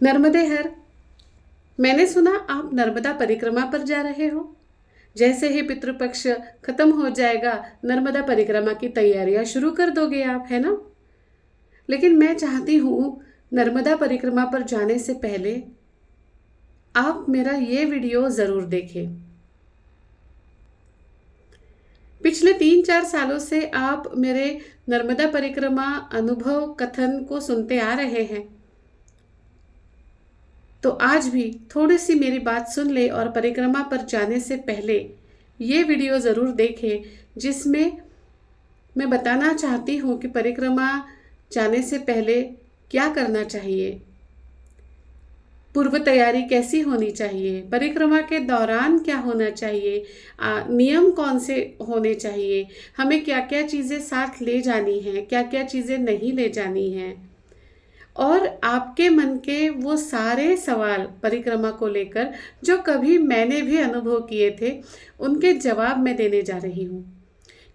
नर्मदे हर। मैंने सुना आप नर्मदा परिक्रमा पर जा रहे हो। जैसे ही पितृपक्ष खत्म हो जाएगा, नर्मदा परिक्रमा की तैयारियां शुरू कर दोगे आप, है ना? लेकिन मैं चाहती हूँ नर्मदा परिक्रमा पर जाने से पहले आप मेरा ये वीडियो ज़रूर देखें। पिछले 3-4 सालों से आप मेरे नर्मदा परिक्रमा अनुभव कथन को सुनते आ रहे हैं, तो आज भी थोड़ी सी मेरी बात सुन ले और परिक्रमा पर जाने से पहले ये वीडियो ज़रूर देखें, जिसमें मैं बताना चाहती हूँ कि परिक्रमा जाने से पहले क्या करना चाहिए, पूर्व तैयारी कैसी होनी चाहिए, परिक्रमा के दौरान क्या होना चाहिए, नियम कौन से होने चाहिए, हमें क्या क्या चीज़ें साथ ले जानी हैं, क्या क्या चीज़ें नहीं ले जानी हैं, और आपके मन के वो सारे सवाल परिक्रमा को लेकर जो कभी मैंने भी अनुभव किए थे, उनके जवाब मैं देने जा रही हूँ।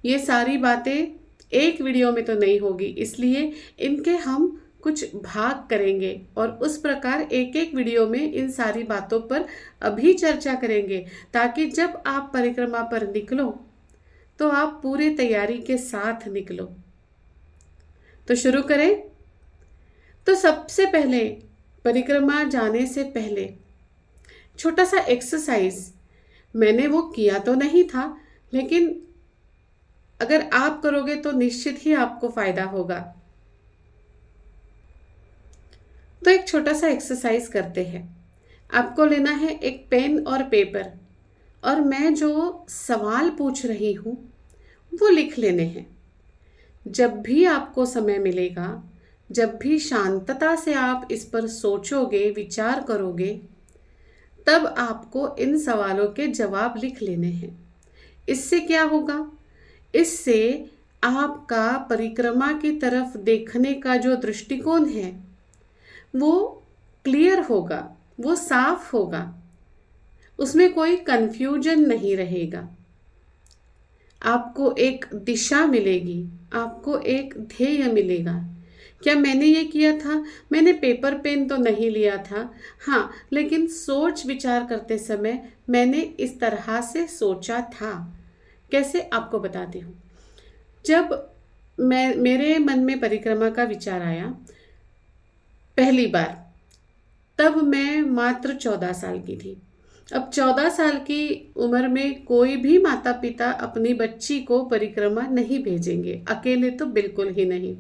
ये सारी बातें एक वीडियो में तो नहीं होगी, इसलिए इनके हम कुछ भाग करेंगे और उस प्रकार एक एक वीडियो में इन सारी बातों पर अभी चर्चा करेंगे, ताकि जब आप परिक्रमा पर निकलो तो आप पूरी तैयारी के साथ निकलो। तो शुरू करें। तो सबसे पहले परिक्रमा जाने से पहले छोटा सा एक्सरसाइज मैंने वो किया तो नहीं था, लेकिन अगर आप करोगे तो निश्चित ही आपको फायदा होगा। तो एक छोटा सा एक्सरसाइज करते हैं। आपको लेना है एक पेन और पेपर, और मैं जो सवाल पूछ रही हूँ वो लिख लेने हैं। जब भी आपको समय मिलेगा, जब भी शांतता से आप इस पर सोचोगे, विचार करोगे, तब आपको इन सवालों के जवाब लिख लेने हैं। इससे क्या होगा? इससे आपका परिक्रमा की तरफ देखने का जो दृष्टिकोण है वो क्लियर होगा, वो साफ होगा, उसमें कोई कंफ्यूजन नहीं रहेगा। आपको एक दिशा मिलेगी, आपको एक ध्येय मिलेगा। क्या मैंने ये किया था? मैंने पेपर पेन तो नहीं लिया था, हाँ, लेकिन सोच विचार करते समय मैंने इस तरह से सोचा था। कैसे, आपको बताती हूँ। जब मेरे मन में परिक्रमा का विचार आया पहली बार, तब मैं मात्र 14 साल की थी। अब 14 साल की उम्र में कोई भी माता पिता अपनी बच्ची को परिक्रमा नहीं भेजेंगे, अकेले तो बिल्कुल ही नहीं।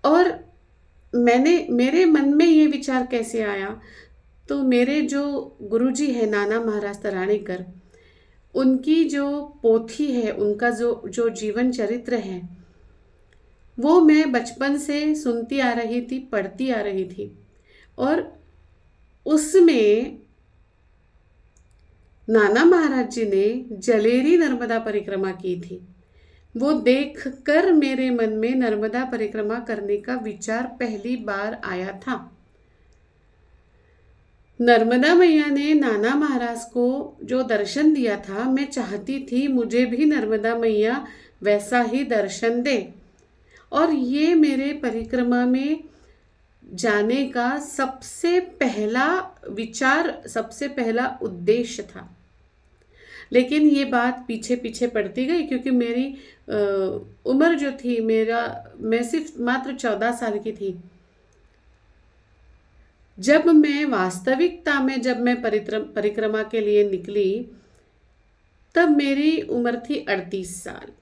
और मेरे मन में ये विचार कैसे आया? तो मेरे जो गुरुजी है नाना महाराज तराणीकर, उनकी जो पोथी है, उनका जो जो जीवन चरित्र है, वो मैं बचपन से सुनती आ रही थी, पढ़ती आ रही थी, और उसमें नाना महाराज जी ने जलेरी नर्मदा परिक्रमा की थी। वो देखकर मेरे मन में नर्मदा परिक्रमा करने का विचार पहली बार आया था। नर्मदा मैया ने नाना महाराज को जो दर्शन दिया था, मैं चाहती थी मुझे भी नर्मदा मैया वैसा ही दर्शन दे, और ये मेरे परिक्रमा में जाने का सबसे पहला विचार, सबसे पहला उद्देश्य था। लेकिन ये बात पीछे पीछे पड़ती गई, क्योंकि मेरी उम्र जो थी, मैं सिर्फ मात्र 14 साल की थी। जब मैं वास्तविकता में जब मैं परिक्रमा के लिए निकली, तब मेरी उम्र थी 38 साल।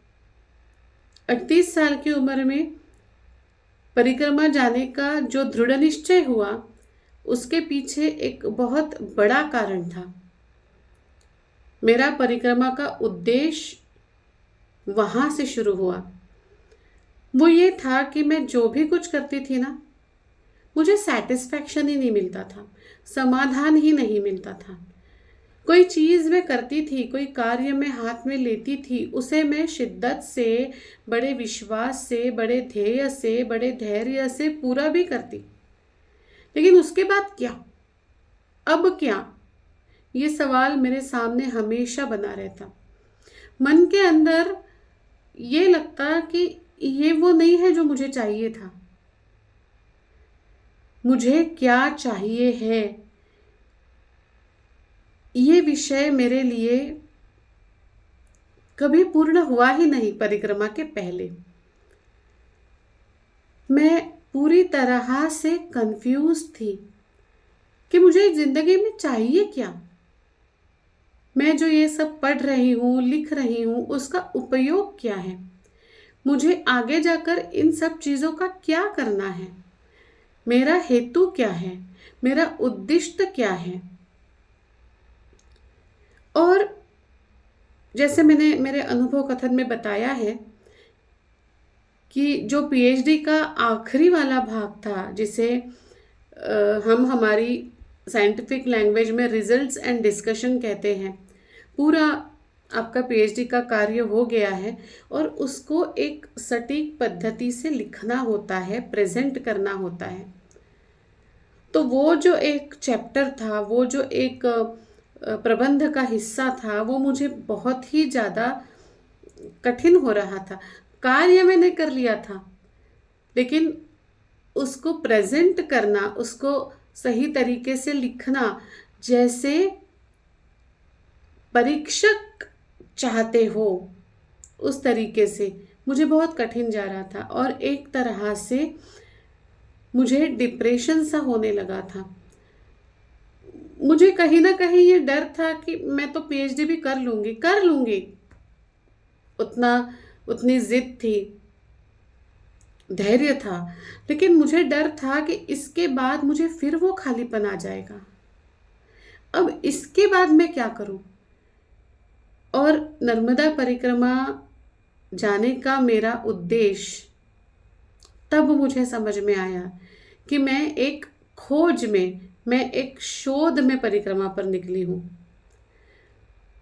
38 साल की उम्र में परिक्रमा जाने का जो दृढ़ निश्चय हुआ, उसके पीछे एक बहुत बड़ा कारण था। मेरा परिक्रमा का उद्देश्य वहाँ से शुरू हुआ। वो ये था कि मैं जो भी कुछ करती थी ना, मुझे सेटिस्फैक्शन ही नहीं मिलता था, समाधान ही नहीं मिलता था। कोई चीज़ मैं करती थी, कोई कार्य मैं हाथ में लेती थी, उसे मैं शिद्दत से, बड़े विश्वास से, बड़े ध्येय से, बड़े धैर्य से पूरा भी करती, लेकिन उसके बाद क्या, अब क्या, ये सवाल मेरे सामने हमेशा बना रहता। मन के अंदर ये लगता कि ये वो नहीं है जो मुझे चाहिए था। मुझे क्या चाहिए है, ये विषय मेरे लिए कभी पूर्ण हुआ ही नहीं। परिक्रमा के पहले मैं पूरी तरह से कंफ्यूज थी कि मुझे जिंदगी में चाहिए क्या। मैं जो ये सब पढ़ रही हूँ, लिख रही हूँ, उसका उपयोग क्या है, मुझे आगे जाकर इन सब चीज़ों का क्या करना है, मेरा हेतु क्या है, मेरा उद्दिष्ट क्या है। और जैसे मैंने मेरे अनुभव कथन में बताया है कि जो पीएचडी का आखिरी वाला भाग था, जिसे हम हमारी साइंटिफिक लैंग्वेज में रिजल्ट्स एंड डिस्कशन कहते हैं, पूरा आपका पीएचडी का कार्य हो गया है और उसको एक सटीक पद्धति से लिखना होता है, प्रेजेंट करना होता है। तो वो जो एक चैप्टर था, वो जो एक प्रबंध का हिस्सा था, वो मुझे बहुत ही ज़्यादा कठिन हो रहा था। कार्य मैंने कर लिया था, लेकिन उसको प्रेजेंट करना, उसको सही तरीके से लिखना, जैसे परीक्षक चाहते हो उस तरीके से, मुझे बहुत कठिन जा रहा था। और एक तरह से मुझे डिप्रेशन सा होने लगा था। मुझे कहीं ना कहीं ये डर था कि मैं तो पीएचडी भी कर लूँगी, उतनी जिद थी, धैर्य था। लेकिन मुझे डर था कि इसके बाद मुझे फिर वो खालीपन आ जाएगा। अब इसके बाद मैं क्या करूं? और नर्मदा परिक्रमा जाने का मेरा उद्देश्य तब मुझे समझ में आया कि मैं एक खोज में, मैं एक शोध में परिक्रमा पर निकली हूँ।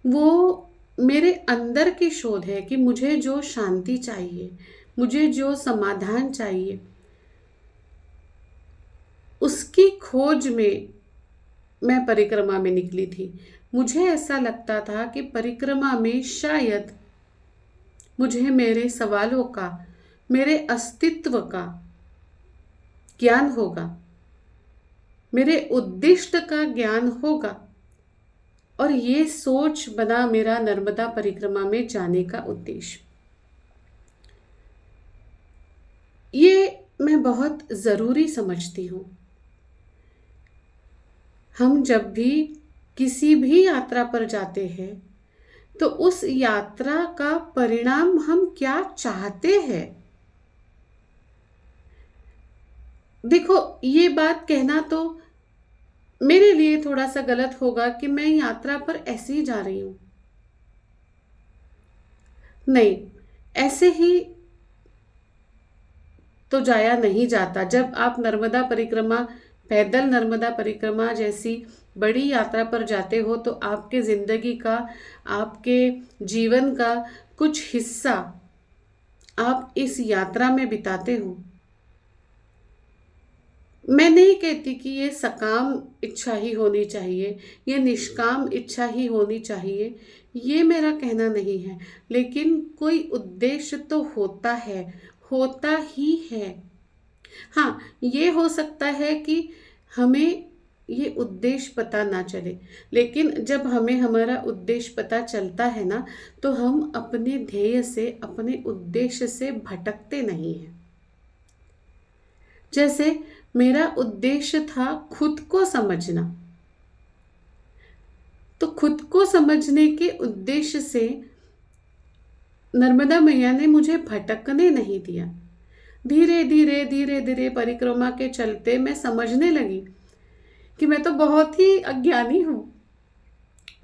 वो मेरे अंदर की शोध है कि मुझे जो शांति चाहिए, मुझे जो समाधान चाहिए, उसकी खोज में मैं परिक्रमा में निकली थी। मुझे ऐसा लगता था कि परिक्रमा में शायद मुझे मेरे सवालों का, मेरे अस्तित्व का ज्ञान होगा, मेरे उद्दिष्ट का ज्ञान होगा। और ये सोच बना मेरा नर्मदा परिक्रमा में जाने का उद्देश्य। ये मैं बहुत ज़रूरी समझती हूँ। हम जब भी किसी भी यात्रा पर जाते हैं, तो उस यात्रा का परिणाम हम क्या चाहते हैं। देखो, ये बात कहना तो मेरे लिए थोड़ा सा गलत होगा कि मैं यात्रा पर ऐसे ही जा रही हूं। नहीं, ऐसे ही तो जाया नहीं जाता। जब आप नर्मदा परिक्रमा, पैदल नर्मदा परिक्रमा जैसी बड़ी यात्रा पर जाते हो, तो आपके ज़िंदगी का, आपके जीवन का कुछ हिस्सा आप इस यात्रा में बिताते हो। मैं नहीं कहती कि ये सकाम इच्छा ही होनी चाहिए, ये निष्काम इच्छा ही होनी चाहिए, ये मेरा कहना नहीं है। लेकिन कोई उद्देश्य तो होता है, होता ही है। हाँ, ये हो सकता है कि हमें ये उद्देश्य पता ना चले, लेकिन जब हमें हमारा उद्देश्य पता चलता है ना, तो हम अपने ध्येय से, अपने उद्देश्य से भटकते नहीं हैं। जैसे मेरा उद्देश्य था खुद को समझना, तो खुद को समझने के उद्देश्य से नर्मदा मैया ने मुझे भटकने नहीं दिया। धीरे धीरे धीरे धीरे परिक्रमा के चलते मैं समझने लगी कि मैं तो बहुत ही अज्ञानी हूँ।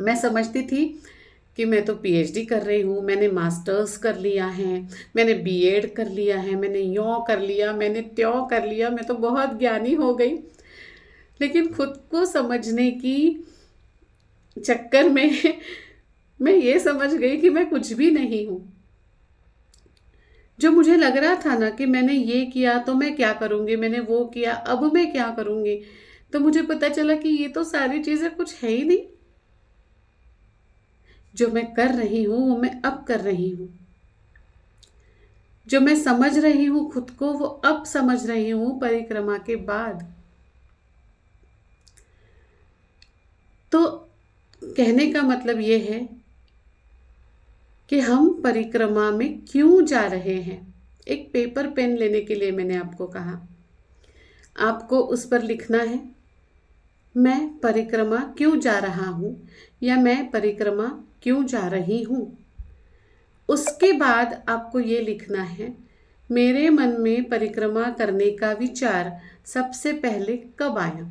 मैं समझती थी कि मैं तो पीएचडी कर रही हूँ, मैंने मास्टर्स कर लिया है, मैंने बीएड कर लिया है, मैंने यों कर लिया, मैंने त्यों कर लिया, मैं तो बहुत ज्ञानी हो गई। लेकिन खुद को समझने की चक्कर में मैं ये समझ गई कि मैं कुछ भी नहीं हूँ। जो मुझे लग रहा था ना कि मैंने ये किया तो मैं क्या करूँगी, मैंने वो किया अब मैं क्या करूँगी, तो मुझे पता चला कि ये तो सारी चीज़ें कुछ है ही नहीं। जो मैं कर रही हूँ वो मैं अब कर रही हूँ। जो मैं समझ रही हूँ खुद को, वो अब समझ रही हूँ परिक्रमा के बाद। तो कहने का मतलब ये है कि हम परिक्रमा में क्यों जा रहे हैं। एक पेपर पेन लेने के लिए मैंने आपको कहा, आपको उस पर लिखना है मैं परिक्रमा क्यों जा रहा हूँ या मैं परिक्रमा क्यों जा रही हूँ। उसके बाद आपको ये लिखना है मेरे मन में परिक्रमा करने का विचार सबसे पहले कब आया।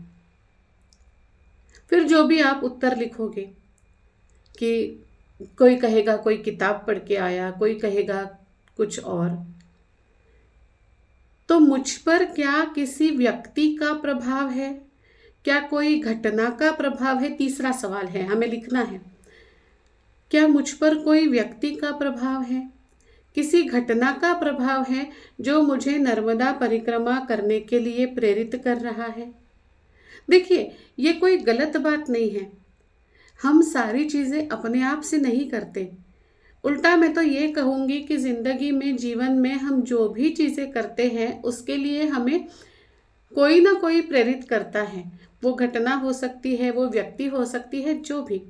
फिर जो भी आप उत्तर लिखोगे कि कोई कहेगा कोई किताब पढ़ के आया, कोई कहेगा कुछ और, तो मुझ पर क्या किसी व्यक्ति का प्रभाव है, क्या कोई घटना का प्रभाव है। तीसरा सवाल है, हमें लिखना है क्या मुझ पर कोई व्यक्ति का प्रभाव है, किसी घटना का प्रभाव है जो मुझे नर्मदा परिक्रमा करने के लिए प्रेरित कर रहा है। देखिए, ये कोई गलत बात नहीं है, हम सारी चीज़ें अपने आप से नहीं करते। उल्टा मैं तो ये कहूँगी कि ज़िंदगी में, जीवन में हम जो भी चीज़ें करते हैं उसके लिए हमें कोई ना कोई प्रेरित करता है। वो घटना हो सकती है, वो व्यक्ति हो सकती है, जो भी।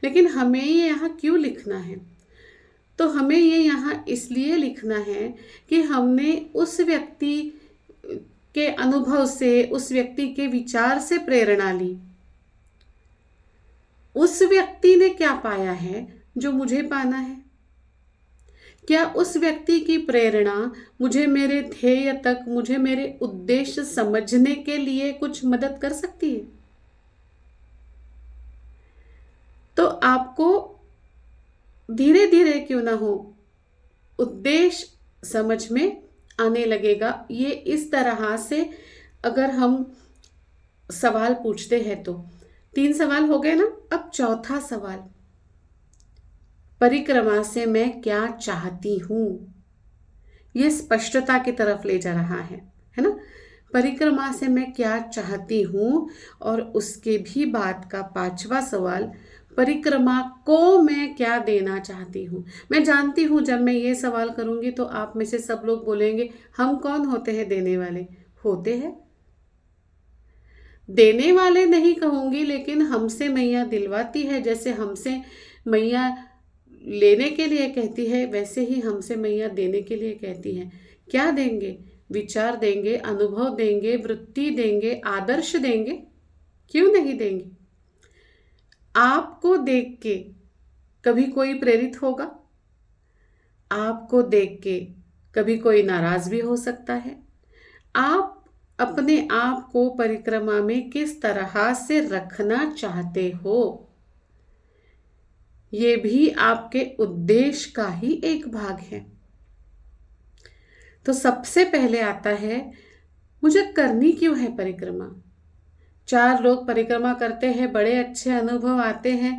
लेकिन हमें ये यहाँ क्यों लिखना है? तो हमें ये यहाँ इसलिए लिखना है कि हमने उस व्यक्ति के अनुभव से, उस व्यक्ति के विचार से प्रेरणा ली। उस व्यक्ति ने क्या पाया है जो मुझे पाना है? क्या उस व्यक्ति की प्रेरणा मुझे मेरे ध्येय तक, मुझे मेरे उद्देश्य समझने के लिए कुछ मदद कर सकती है? तो आपको धीरे धीरे क्यों ना हो उद्देश्य समझ में आने लगेगा। ये इस तरह से अगर हम सवाल पूछते हैं तो 3 सवाल हो गए ना। अब चौथा सवाल, परिक्रमा से मैं क्या चाहती हूँ, ये स्पष्टता की तरफ ले जा रहा है ना। परिक्रमा से मैं क्या चाहती हूँ। और उसके भी बाद का 5वां सवाल, परिक्रमा को मैं क्या देना चाहती हूँ। मैं जानती हूँ जब मैं ये सवाल करूँगी तो आप में से सब लोग बोलेंगे हम कौन होते हैं देने वाले। होते हैं, देने वाले नहीं कहूँगी, लेकिन हमसे मैया दिलवाती है। जैसे हमसे मैया लेने के लिए कहती है, वैसे ही हमसे मैया देने के लिए कहती है। क्या देंगे? विचार देंगे, अनुभव देंगे, वृत्ति देंगे, आदर्श देंगे, क्यों नहीं देंगे। आपको देख के कभी कोई प्रेरित होगा, आपको देख के कभी कोई नाराज भी हो सकता है। आप अपने आप को परिक्रमा में किस तरह से रखना चाहते हो, ये भी आपके उद्देश्य का ही एक भाग है। तो सबसे पहले आता है मुझे करनी क्यों है परिक्रमा। 4 लोग परिक्रमा करते हैं, बड़े अच्छे अनुभव आते हैं।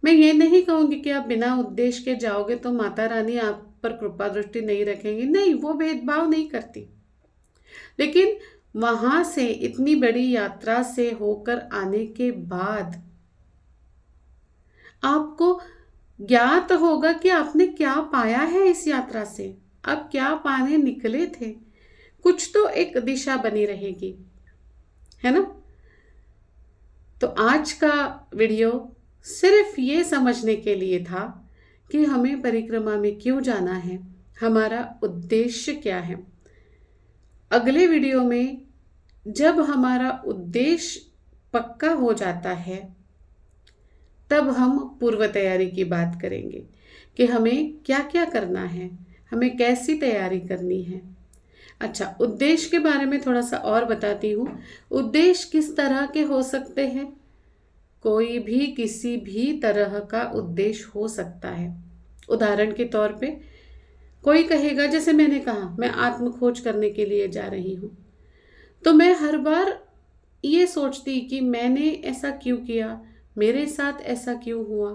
मैं ये नहीं कहूँगी कि आप बिना उद्देश्य के जाओगे तो माता रानी आप पर कृपा दृष्टि नहीं रखेंगी, नहीं, वो भेदभाव नहीं करती। लेकिन वहां से इतनी बड़ी यात्रा से होकर आने के बाद आपको ज्ञात होगा कि आपने क्या पाया है इस यात्रा से, आप क्या पाने निकले थे। कुछ तो एक दिशा बनी रहेगी, है ना। तो आज का वीडियो सिर्फ ये समझने के लिए था कि हमें परिक्रमा में क्यों जाना है, हमारा उद्देश्य क्या है। अगले वीडियो में जब हमारा उद्देश्य पक्का हो जाता है तब हम पूर्व तैयारी की बात करेंगे कि हमें क्या क्या करना है, हमें कैसी तैयारी करनी है। अच्छा, उद्देश्य के बारे में थोड़ा सा और बताती हूँ। उद्देश्य किस तरह के हो सकते हैं? कोई भी किसी भी तरह का उद्देश्य हो सकता है। उदाहरण के तौर पे कोई कहेगा, जैसे मैंने कहा मैं आत्म खोज करने के लिए जा रही हूँ, तो मैं हर बार ये सोचती कि मैंने ऐसा क्यों किया, मेरे साथ ऐसा क्यों हुआ,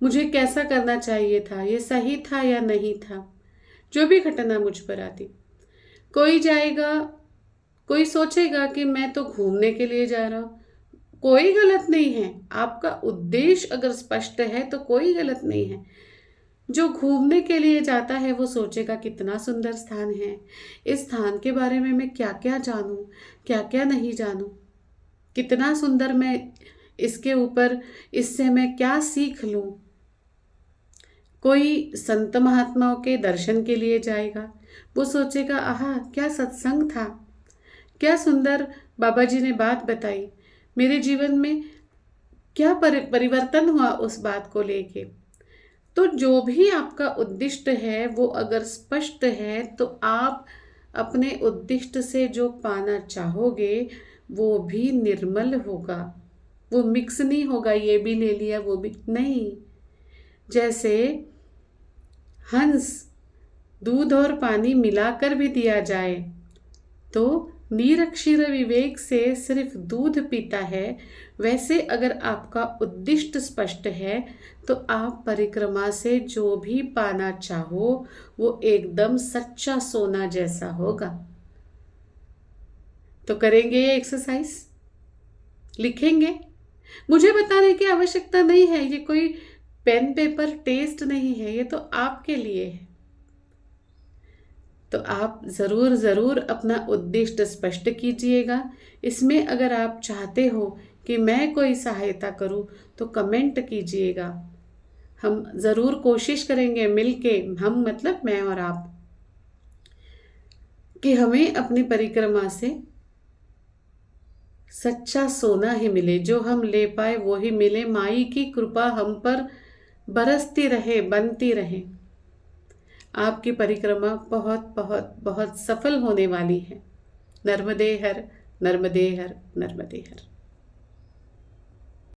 मुझे कैसा करना चाहिए था, ये सही था या नहीं था। जो भी घटना मुझ पर आती, कोई जाएगा, कोई सोचेगा कि मैं तो घूमने के लिए जा रहा हूँ। कोई गलत नहीं है, आपका उद्देश्य अगर स्पष्ट है तो कोई गलत नहीं है। जो घूमने के लिए जाता है वो सोचेगा कितना सुंदर स्थान है, इस स्थान के बारे में मैं क्या क्या जानूं, क्या क्या नहीं जानूं, कितना सुंदर मैं इसके ऊपर इससे मैं क्या सीख लूँ। कोई संत महात्माओं के दर्शन के लिए जाएगा, वो सोचेगा आहा क्या सत्संग था, क्या सुंदर बाबा जी ने बात बताई, मेरे जीवन में क्या परिवर्तन हुआ उस बात को लेके। तो जो भी आपका उद्दिष्ट है वो अगर स्पष्ट है तो आप अपने उद्दिष्ट से जो पाना चाहोगे वो भी निर्मल होगा, वो मिक्स नहीं होगा, ये भी ले लिया वो भी नहीं। जैसे हंस दूध और पानी मिलाकर भी दिया जाए तो निरक्षर विवेक से सिर्फ दूध पीता है, वैसे अगर आपका उद्दिष्ट स्पष्ट है तो आप परिक्रमा से जो भी पाना चाहो वो एकदम सच्चा सोना जैसा होगा। तो करेंगे ये एक्सरसाइज, लिखेंगे। मुझे बताने की आवश्यकता नहीं है, ये कोई पेन पेपर टेस्ट नहीं है, ये तो आपके लिए है। तो आप ज़रूर ज़रूर अपना उद्दिष्ट स्पष्ट कीजिएगा। इसमें अगर आप चाहते हो कि मैं कोई सहायता करूं तो कमेंट कीजिएगा। हम ज़रूर कोशिश करेंगे मिलके, हम मतलब मैं और आप, कि हमें अपनी परिक्रमा से सच्चा सोना ही मिले, जो हम ले पाए वो ही मिले। माई की कृपा हम पर बरसती रहे, बनती रहे। आपकी परिक्रमा बहुत बहुत बहुत सफल होने वाली है। नर्मदे हर, नर्मदे हर, नर्मदे हर।